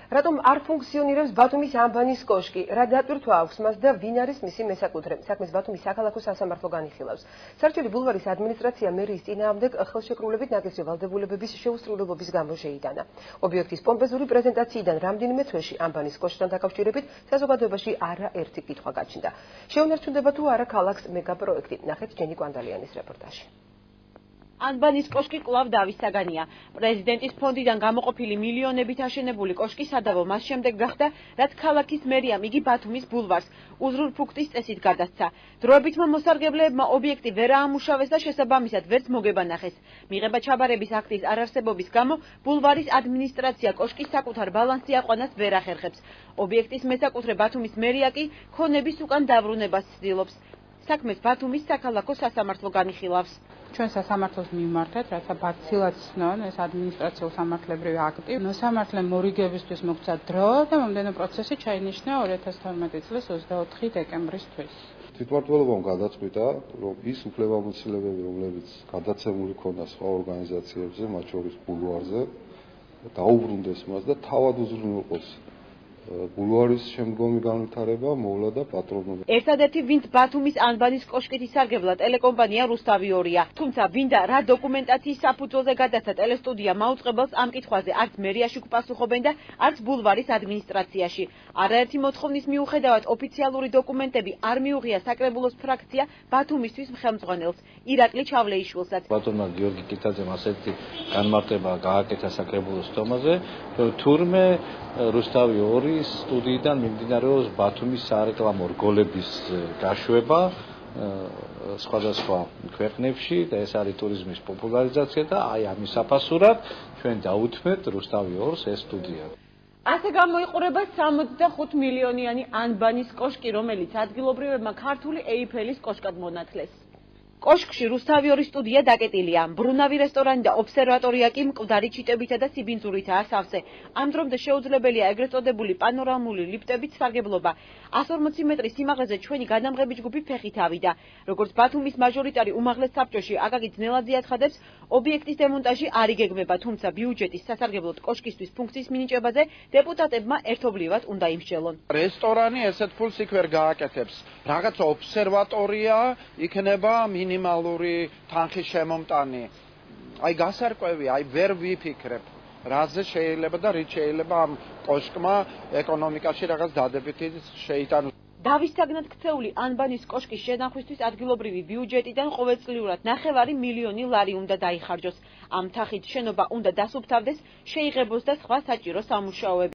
რატომ არ ფუნქციონირებს ბათუმის ამბანის კოშკი? რა დატვირთვა აქვს მას და ვინ არის მისი მესაკუთრე? საქმეს ბათუმის საქალაქო სასამართლო განიხილავს. სარჩელი ბულვარის ადმინისტრაცია მერიის წინააღმდეგ ხელშეკრულებით ნაკისრი ვალდებულებების შეუსრულებლობის გამო შეიტანა. ობიექტის პომპეზური პრეზენტაციიდან რამდენიმე თვეში ამბანის კოშკთან დაკავშირებით საზოგადოებაში არაერთი კითხვა გაჩნდა. შეუნარჩუნდება თუ არა ქალაქს მეგაპროექტი? ნახეთ ჯენი კვანდალიანის რეპორტაჟი. ანბანის კოშკი კვლავ დავის საგანია. პრეზიდენტის ფონდიდან გამოყოფილი მილიონებით აშენებული კოშკი სადავო მას შემდეგ გახდა, რაც ქალაქის მერიამ იგი ბათუმის ბულვარს უზრუნფუქტის წესით გადასცა. დროებითმა მოსარგებლებმა ობიექტი ვერ აამუშავეს და შესაბამისად ვერც მოგება ნახეს. მიღება ჩაბარების აქტის არარსებობის გამო ბულვარის ადმინისტრაცია კოშკის საკუთარ ბალანსზე აყვანას ვერ ახერხებს. ობიექტის მესაკუთრე ბათუმის მერია კი ქონების უკან დაბრუნებას ცდილობს. საქმეს ბათუმის საქალაქო სასამართლო განიხილავს. ჩვენ სასამართლოს მიმართეთ, რათა ბაცილად ცნონ ეს ადმინისტრაციულ სამართლებრივი აქტი. მოსამართლემ მორიგებისთვის მოგცა დრო და მომდევნო პროცესი ჩაინიშნა 2012 წლის 24 დეკემბრისთვის. თვითმმართველობამ გადაწყვიტა, რომ ის უფლებამოსილებები, რომლებიც გადაცემული ქონდა სხვა ორგანიზაციებზე, მათ შორის ბულვარზე, დაუბრუნდეს მას და თავად უზრუნველყოს ბულვარის შემდგომი განვითარება, მოვლა და პატრონობა. ერთადერთი ვინც ბათუმის ანბანის კოშკით ისარგებლა ტელეკომპანია რუსთავი 2-ია. თუმცა ვინდა რა დოკუმენტაციის საფუძველზე გადასცა ტელესტუდია მაუწყებელს ამ კითხვაზე არც მერიაში გპასუხობენ და არც ბულვარის ადმინისტრაციაში. არაერთი მოთხოვნის მიუხედავად ოფიციალური დოკუმენტები არ მიუღია საკრებულოს ფრაქცია ბათუმისთვის ხელმძღვანელს ირაკლი ჩავლეიშვილსაც. ბატონმა გიორგი კიტაძემ ასეთი განმარტება გააკეთა საკრებულოს თომაზე, რომ თურმე რუსთავი 2 სტუდიიდან მიმდინარეობს ბათუმის სარეკლამო რგოლების გაშვება სხვადასხვა ქვეყნებში და ეს არის ტურიზმის პოპულარიზაცია და აი ამის საფასურად ჩვენ დაუთმეთ რუსთავი 2-ს ეს სტუდია. ასე გამოიყურება 65 მილიონიანი ანბანის კოშკი, რომელიც ადგილობრივებმა ქართული ეიფელის კოშკად მონათლეს. კოშკში რუსთავი 2 სტუდია დაკეტილია. მბრუნავი რესტორანი და ობსერვატორია კი მკვდარი ჩიტებითა და სიბინძურითაა სავსე. ამ დრომდე შეუძლებელია ეგრეთ წოდებული პანორამული ლიფტებით სარგებლობა. 140 მეტრის სიმაღლეზე ჩვენი გადამღები ჯგუფი ფეხით ავიდა. როგორც ბათუმის მაჟორიტარი უმაღლეს საბჭოში აკაკი ძნელაძე აცხადებს, ობიექტის დემონტაჟი არ იგეგმება, თუმცა ბიუჯეტის სასარგებლოდ კოშკისთვის ფუნქციის მინიჭებაზე დეპუტატებმა ერთობლივად უნდა იმსჯელონ. რესტორანი ესეთ ფულს იქ ვერ გააკეთებს. რაღაცა ობსერვატორია იქნება მინიმალური თანხის შემომტანი. აი გასარკვევია, აი ვერ ვიფიქრებ, რაზე შეიძლება და რით შეიძლება ამ კოშკმა ეკონომიკაში რაღაც დადებითი შეიტანოს. დავის საგნად ქცეული ანბანის კოშკის შენახვისთვის ადგილობრივი ბიუჯეტიდან ყოველწლიურად 9 მილიონი ლარი უნდა დაიხარჯოს. ამ თანხით შენობა უნდა დასუფთავდეს, შეიღებოს და სხვა საჭირო სამუშაოები.